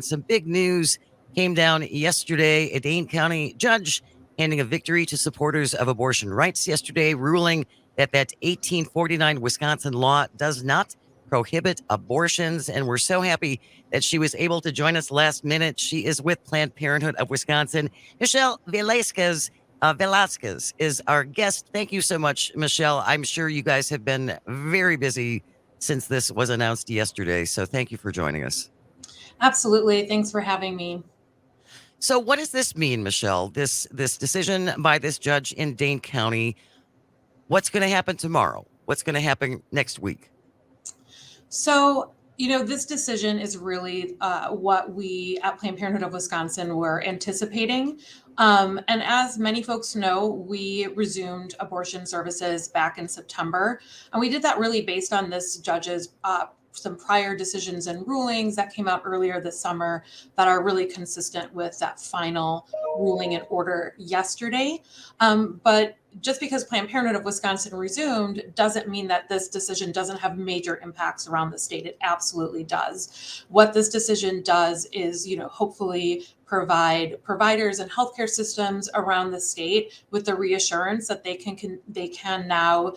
Some big news came down yesterday. A Dane County judge handing a victory to supporters of abortion rights yesterday, ruling that 1849 Wisconsin law does not prohibit abortions. And we're so happy that she was able to join us last minute. She is with Planned Parenthood of Wisconsin. Michelle Velasquez is our guest. Thank you so much, Michelle. I'm sure you guys have been very busy since this was announced yesterday. So thank you for joining us. Absolutely. Thanks for having me. So what does this mean, Michelle? This decision by this judge in Dane County. What's going to happen tomorrow? What's going to happen next week? So, this decision is really what we at Planned Parenthood of Wisconsin were anticipating. And as many folks know, we resumed abortion services back in September. And we did that really based on this judge's some prior decisions and rulings that came out earlier this summer that are really consistent with that final ruling and order yesterday. But just because Planned Parenthood of Wisconsin resumed doesn't mean that this decision doesn't have major impacts around the state. It absolutely does. What this decision does is, hopefully provide providers and healthcare systems around the state with the reassurance that they can now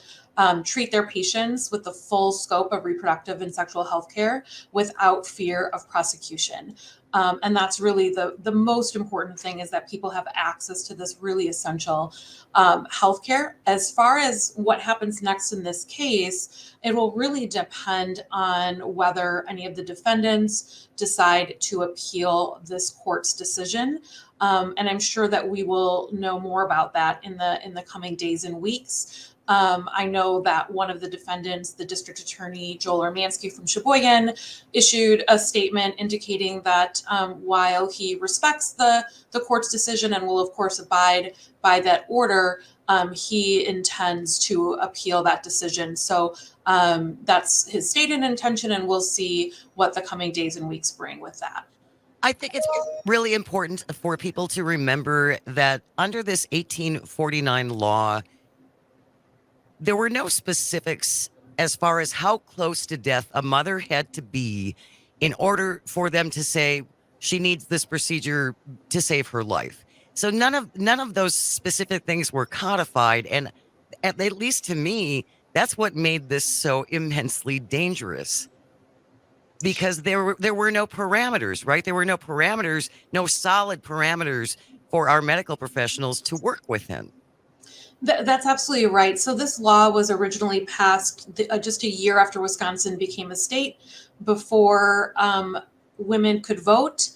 treat their patients with the full scope of reproductive and sexual health care without fear of prosecution. And that's really the most important thing, is that people have access to this really essential healthcare. As far as what happens next in this case, it will really depend on whether any of the defendants decide to appeal this court's decision. And I'm sure that we will know more about that in the coming days and weeks. I know that one of the defendants, the district attorney, Joel Urmanski from Sheboygan, issued a statement indicating that while he respects the court's decision and will, of course, abide by that order, he intends to appeal that decision. So that's his stated intention, and we'll see what the coming days and weeks bring with that. I think it's really important for people to remember that under this 1849 law, there were no specifics as far as how close to death a mother had to be in order for them to say she needs this procedure to save her life. So none of those specific things were codified, and at least to me, that's what made this so immensely dangerous. Because there were no parameters, right? There were no parameters, no solid parameters for our medical professionals to work within. That's absolutely right. So this law was originally passed just a year after Wisconsin became a state, before women could vote,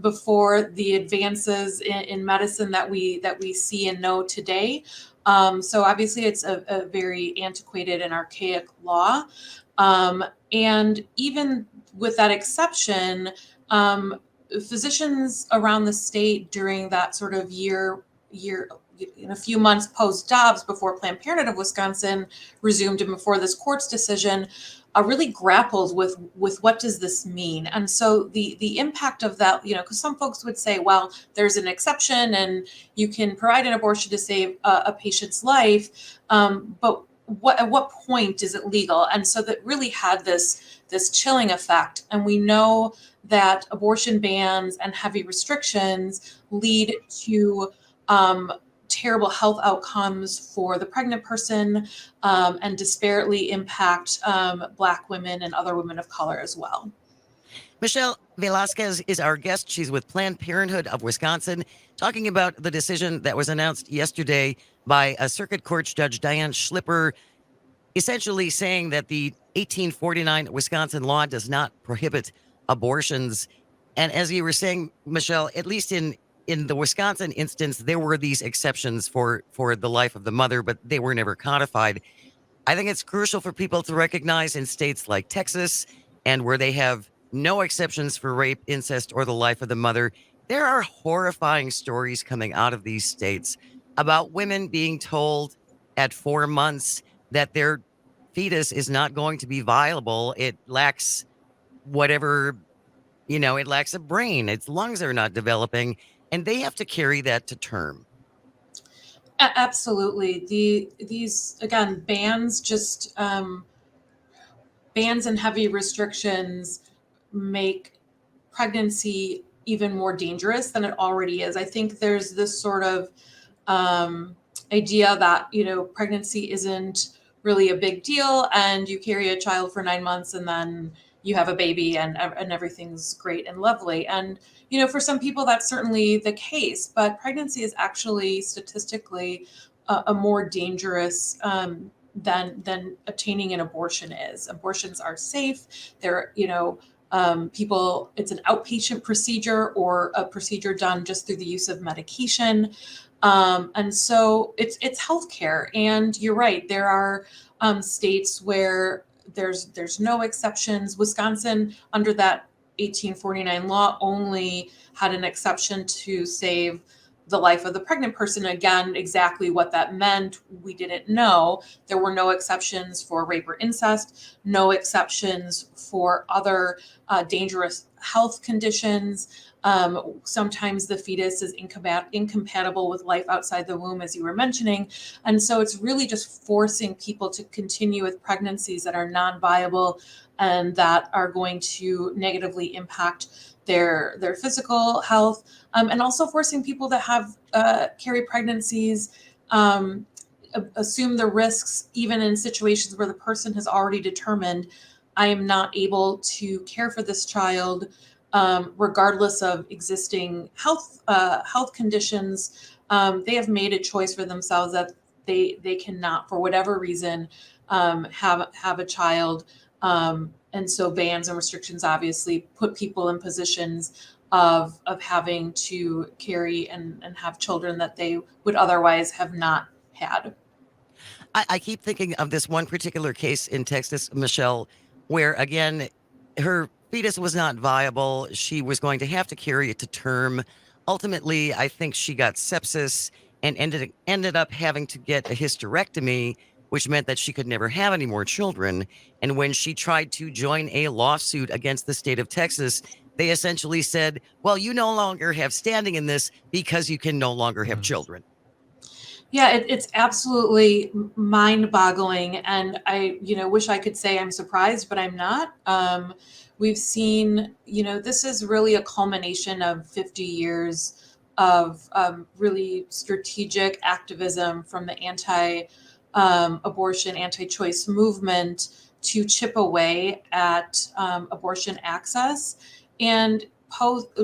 before the advances in medicine that we see and know today. So obviously, it's a very antiquated and archaic law. And even with that exception, physicians around the state during that sort of year in a few months post Dobbs, before Planned Parenthood of Wisconsin resumed and before this court's decision, really grappled with what does this mean. And so the impact of that, because some folks would say, well, there's an exception and you can provide an abortion to save a patient's life, but at what point is it legal? And so that really had this chilling effect. And we know that abortion bans and heavy restrictions lead to terrible health outcomes for the pregnant person, and disparately impact Black women and other women of color as well. Michelle Velasquez is our guest. She's with Planned Parenthood of Wisconsin, talking about the decision that was announced yesterday by a circuit court judge, Diane Schlipper, essentially saying that the 1849 Wisconsin law does not prohibit abortions. And as you were saying, Michelle, at least in the Wisconsin instance, there were these exceptions for the life of the mother, but they were never codified. I think it's crucial for people to recognize in states like Texas, and where they have no exceptions for rape, incest, or the life of the mother, there are horrifying stories coming out of these states about women being told at 4 months that their fetus is not going to be viable. It lacks whatever, it lacks a brain. Its lungs are not developing, and they have to carry that to term. Absolutely. These, again, bans and heavy restrictions make pregnancy even more dangerous than it already is. I think there's this sort of idea that, pregnancy isn't really a big deal and you carry a child for 9 months and then you have a baby and everything's great and lovely. And, for some people, that's certainly the case, but pregnancy is actually statistically a more dangerous than obtaining an abortion is. Abortions are safe. They're, people, it's an outpatient procedure or a procedure done just through the use of medication. And so it's healthcare. And you're right, there are states where there's no exceptions. Wisconsin, under that 1849 law, only had an exception to save the life of the pregnant person. Again, exactly what that meant, we didn't know. There were no exceptions for rape or incest, no exceptions for other dangerous health conditions. Sometimes the fetus is incompatible with life outside the womb, as you were mentioning. And so it's really just forcing people to continue with pregnancies that are non-viable and that are going to negatively impact their physical health, and also forcing people that have carry pregnancies assume the risks, even in situations where the person has already determined, I am not able to care for this child, regardless of existing health conditions. They have made a choice for themselves that they cannot, for whatever reason, have a child. And so bans and restrictions obviously put people in positions of having to carry and have children that they would otherwise have not had. I keep thinking of this one particular case in Texas, Michelle, where again, her fetus was not viable. She was going to have to carry it to term. Ultimately, I think she got sepsis and ended up having to get a hysterectomy, which meant that she could never have any more children. And when she tried to join a lawsuit against the state of Texas, they essentially said, well, you no longer have standing in this because you can no longer have children. Yeah, it's absolutely mind-boggling, and I, wish I could say I'm surprised, but I'm not. We've seen, this is really a culmination of 50 years of really strategic activism from the abortion, anti-choice movement to chip away at abortion access. And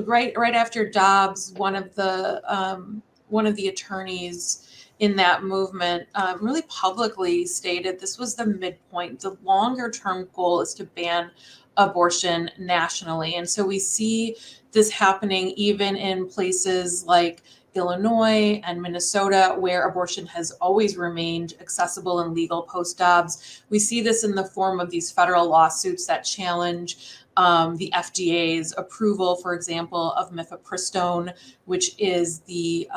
right after Dobbs, one of the attorneys in that movement really publicly stated this was the midpoint. The longer term goal is to ban abortion nationally. And so we see this happening even in places like Illinois and Minnesota, where abortion has always remained accessible and legal post-Dobbs. We see this in the form of these federal lawsuits that challenge the FDA's approval, for example, of mifepristone, which is the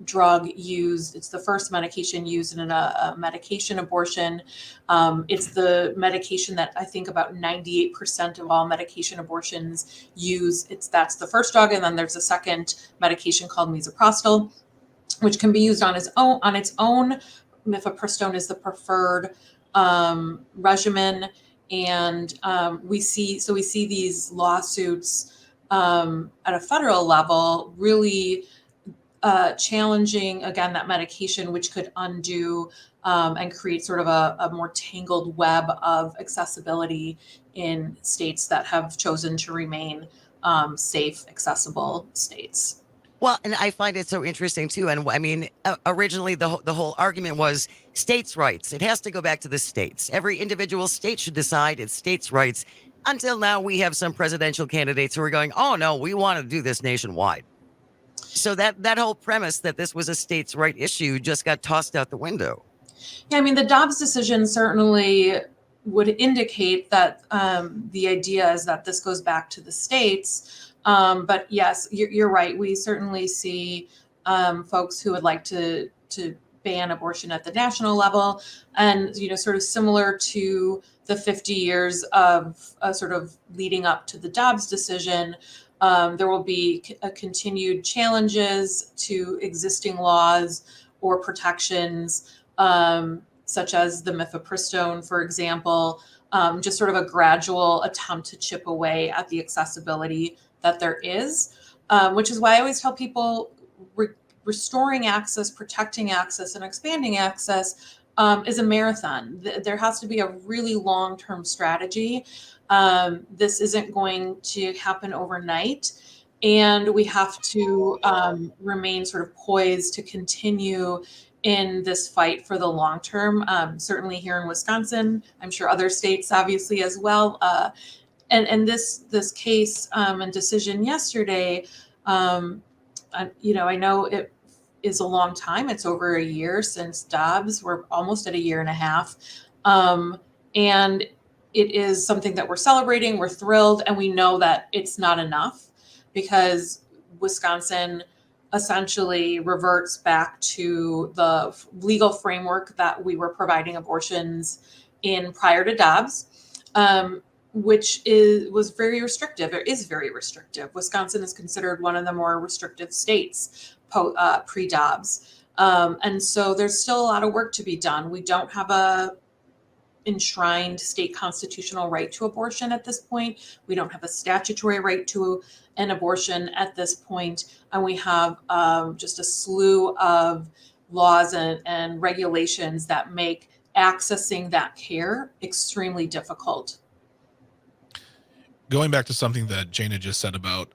drug used. It's the first medication used in a medication abortion. It's the medication that I think about 98% of all medication abortions use. That's the first drug, and then there's a second medication called misoprostol, which can be used on its own. Mifepristone is the preferred regimen, and we see these lawsuits at a federal level really challenging, again, that medication, which could undo and create sort of a more tangled web of accessibility in states that have chosen to remain safe, accessible states. Well, and I find it so interesting too. And I mean, originally the whole argument was states' rights. It has to go back to the states. Every individual state should decide its states' rights. Until now, we have some presidential candidates who are going, "Oh no, we want to do this nationwide." So that whole premise that this was a states' right issue just got tossed out the window. Yeah, I mean, the Dobbs decision certainly would indicate that the idea is that this goes back to the states. But yes, you're right. We certainly see folks who would like to ban abortion at the national level, and sort of similar to the 50 years of sort of leading up to the Dobbs decision. There will be continued challenges to existing laws or protections, such as the mifepristone, for example, just sort of a gradual attempt to chip away at the accessibility that there is, which is why I always tell people restoring access, protecting access, and expanding access is a marathon. There has to be a really long-term strategy. This isn't going to happen overnight. And we have to remain sort of poised to continue in this fight for the long term. Certainly here in Wisconsin, I'm sure other states obviously as well. And this case and decision yesterday, I know it is a long time. It's over a year since Dobbs. We're almost at a year and a half. And it is something that we're celebrating. We're thrilled. And we know that it's not enough because Wisconsin essentially reverts back to the legal framework that we were providing abortions in prior to Dobbs, which was very restrictive. It is very restrictive. Wisconsin is considered one of the more restrictive states pre-Dobbs. And so there's still a lot of work to be done. We don't have a enshrined state constitutional right to abortion at this point. We don't have a statutory right to an abortion at this point. And we have just a slew of laws and regulations that make accessing that care extremely difficult. Going back to something that Jana just said about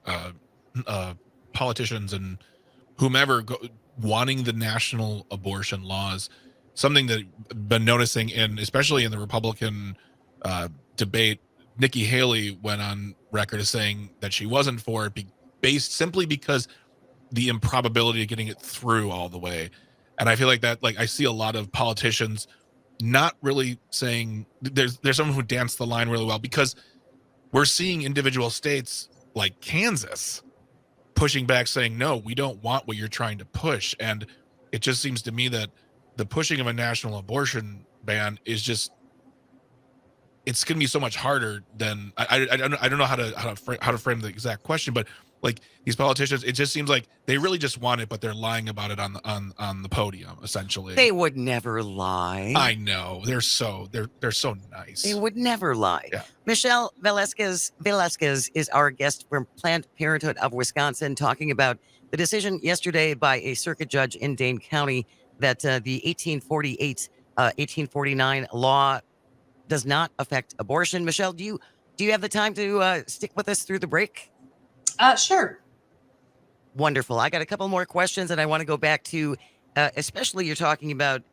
politicians and whomever wanting the national abortion laws, something that I've been noticing, and especially in the Republican debate, Nikki Haley went on record as saying that she wasn't for it, based simply because the improbability of getting it through all the way. And I feel like that, like I see a lot of politicians not really saying there's someone who danced the line really well, because we're seeing individual states like Kansas pushing back, saying, no, we don't want what you're trying to push. And it just seems to me that the pushing of a national abortion ban is just, it's going to be so much harder than I don't know how to frame the exact question, but like these politicians, it just seems like they really just want it, but they're lying about it on the podium. Essentially, They would never lie. I know they're so nice. They would never lie. Yeah. Michelle Velasquez is our guest from Planned Parenthood of Wisconsin, talking about the decision yesterday by a circuit judge in Dane County that the 1849 law does not affect abortion. Michelle, do you have the time to stick with us through the break? Sure. Wonderful. I got a couple more questions, and I want to go back to, especially you're talking about,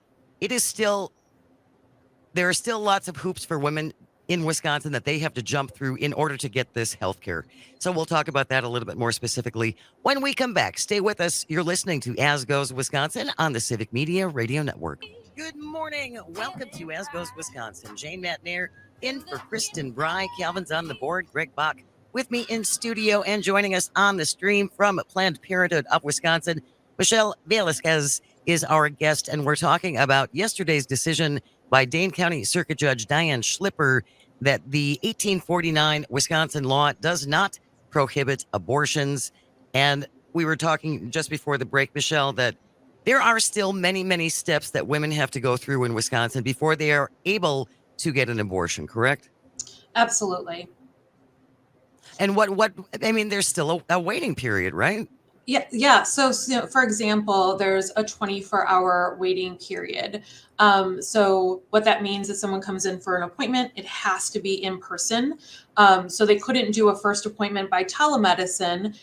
there are still lots of hoops for women in Wisconsin that they have to jump through in order to get this health care. So we'll talk about that a little bit more specifically when we come back. Stay with us. You're listening to As Goes Wisconsin on the Civic Media Radio Network. Good morning. Welcome to As Goes Wisconsin. Jane Matnair in for Kristen Bry. Calvin's on the board. Greg Bach with me in studio, and joining us on the stream from Planned Parenthood of Wisconsin, Michelle Velasquez is our guest, and we're talking about yesterday's decision by Dane County Circuit Judge Diane Schlipper that the 1849 Wisconsin law does not prohibit abortions. And we were talking just before the break, Michelle, that there are still many, many steps that women have to go through in Wisconsin before they are able to get an abortion, correct? Absolutely. And there's still a waiting period, right? Yeah. So, for example, there's a 24-hour waiting period. So what that means is someone comes in for an appointment, it has to be in person. So they couldn't do a first appointment by telemedicine.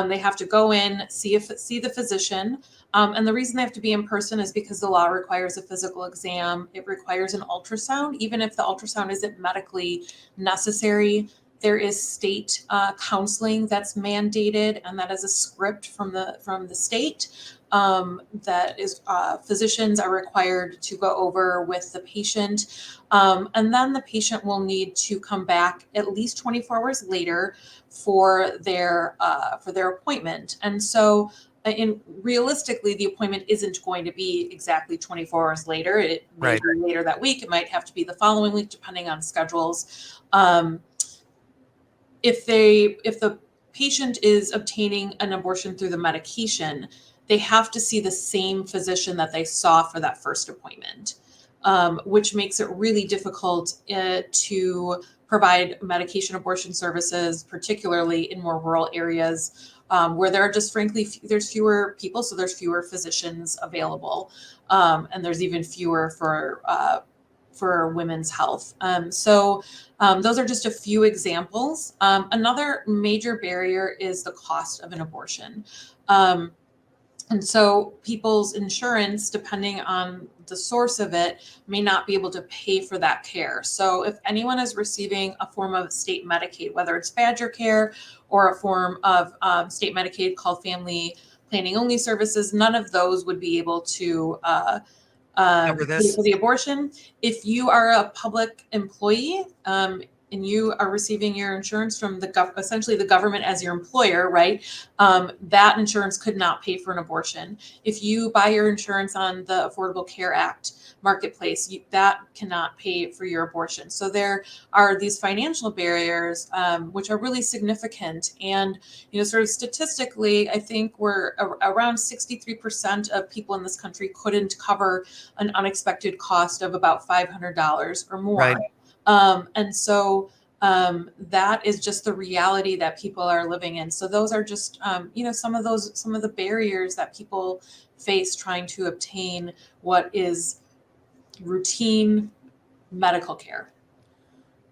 They have to go in, see the physician. And the reason they have to be in person is because the law requires a physical exam. It requires an ultrasound, even if the ultrasound isn't medically necessary. There is state counseling that's mandated, and that is a script from the state that is physicians are required to go over with the patient, and then the patient will need to come back at least 24 hours later for their appointment. And so, realistically, the appointment isn't going to be exactly 24 hours later. It may be later that week. It might have to be the following week, depending on schedules. If the patient is obtaining an abortion through the medication, they have to see the same physician that they saw for that first appointment. which makes it really difficult to provide medication abortion services, particularly in more rural areas where there are just frankly, there's fewer people, so there's fewer physicians available, and there's even fewer for women's health. Those are just a few examples. Another major barrier is the cost of an abortion. And so people's insurance, depending on the source of it, may not be able to pay for that care. So if anyone is receiving a form of state Medicaid, whether it's Badger Care or a form of state Medicaid called Family Planning Only Services, none of those would be able to Cover pay this? for the abortion. If you are a public employee, and you are receiving your insurance from essentially the government as your employer, right? That insurance could not pay for an abortion. If you buy your insurance on the Affordable Care Act marketplace, that cannot pay for your abortion. So there are these financial barriers, which are really significant. And, sort of statistically, I think we're around 63% of people in this country couldn't cover an unexpected cost of about $500 or more. Right. And so that is just the reality that people are living in. So those are just, some of the barriers that people face trying to obtain what is routine medical care.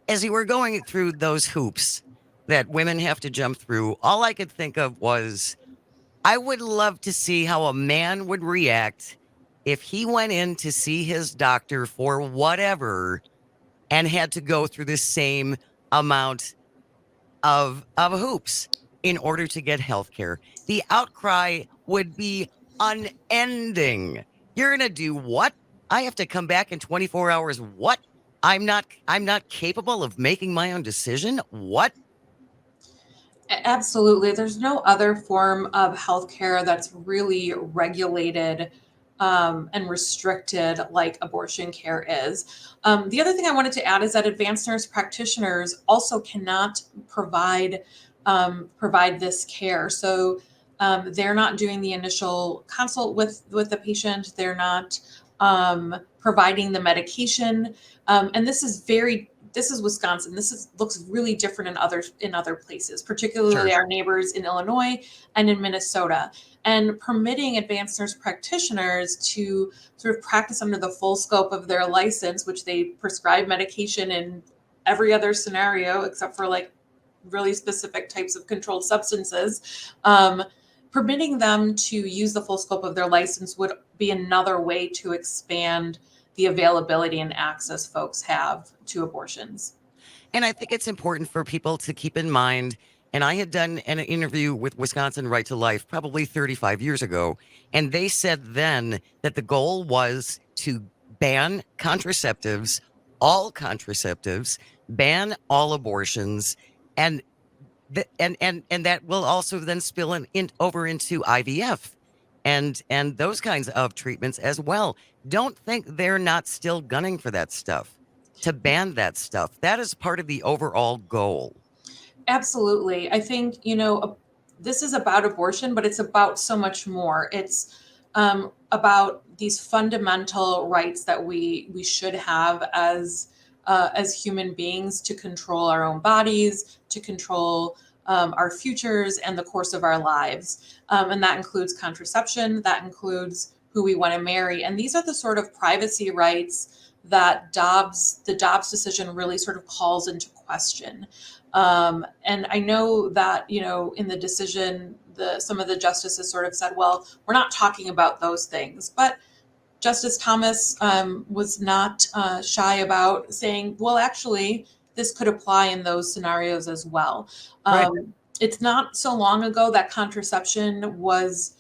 As you were going through those hoops that women have to jump through, all I could think of was I would love to see how a man would react if he went in to see his doctor for whatever and had to go through the same amount of hoops in order to get health care. The outcry would be unending. You're gonna do what? I have to come back in 24 hours. What? I'm not capable of making my own decision. What? Absolutely. There's no other form of healthcare that's really regulated and restricted like abortion care is. The other thing I wanted to add is that advanced nurse practitioners also cannot provide this care. So they're not doing the initial consult with the patient. They're not providing the medication, and this is Wisconsin. Looks really different in other places, particularly Sure. our neighbors in Illinois and in Minnesota. And permitting advanced nurse practitioners to sort of practice under the full scope of their license, which they prescribe medication in every other scenario except for like really specific types of controlled substances. Permitting them to use the full scope of their license would be another way to expand the availability and access folks have to abortions. And I think it's important for people to keep in mind. And I had done an interview with Wisconsin Right to Life probably 35 years ago. And they said then that the goal was to ban contraceptives, all contraceptives, ban all abortions, and and that will also then spill over into IVF and those kinds of treatments as well. Don't think they're not still gunning for that stuff, to ban that stuff. That is part of the overall goal. Absolutely. I think, this is about abortion, but it's about so much more. It's about these fundamental rights that we should have as human beings to control our own bodies, to control our futures and the course of our lives. And that includes contraception, that includes who we want to marry. And these are the sort of privacy rights that the Dobbs decision really sort of calls into question. And I know that, in the decision, some of the justices sort of said, well, we're not talking about those things. But Justice Thomas was not shy about saying, well, actually, this could apply in those scenarios as well. Right. It's not so long ago that contraception was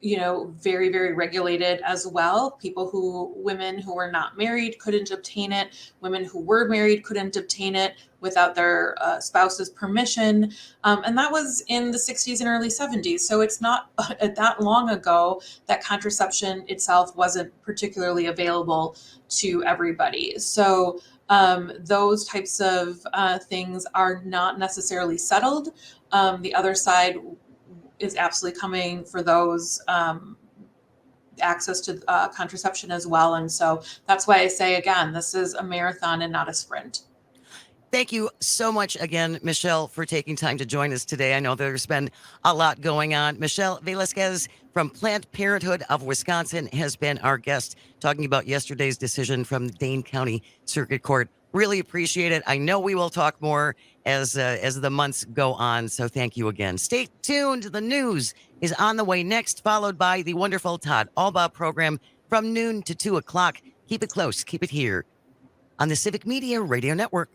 very, very regulated as well. Women who were not married couldn't obtain it. Women who were married couldn't obtain it without their spouse's permission. And that was in the 60s and early 70s. So it's not that long ago that contraception itself wasn't particularly available to everybody. So those types of things are not necessarily settled. The other side is absolutely coming for those access to contraception as well. And so that's why I say, again, this is a marathon and not a sprint. Thank you so much again, Michelle, for taking time to join us today. I know there's been a lot going on. Michelle Velasquez from Planned Parenthood of Wisconsin has been our guest talking about yesterday's decision from the Dane County Circuit Court. Really appreciate it. I know we will talk more as the months go on. So thank you again. Stay tuned. The news is on the way next, followed by the wonderful Todd Albaugh program from noon to 2 o'clock. Keep it close. Keep it here on the Civic Media Radio Network.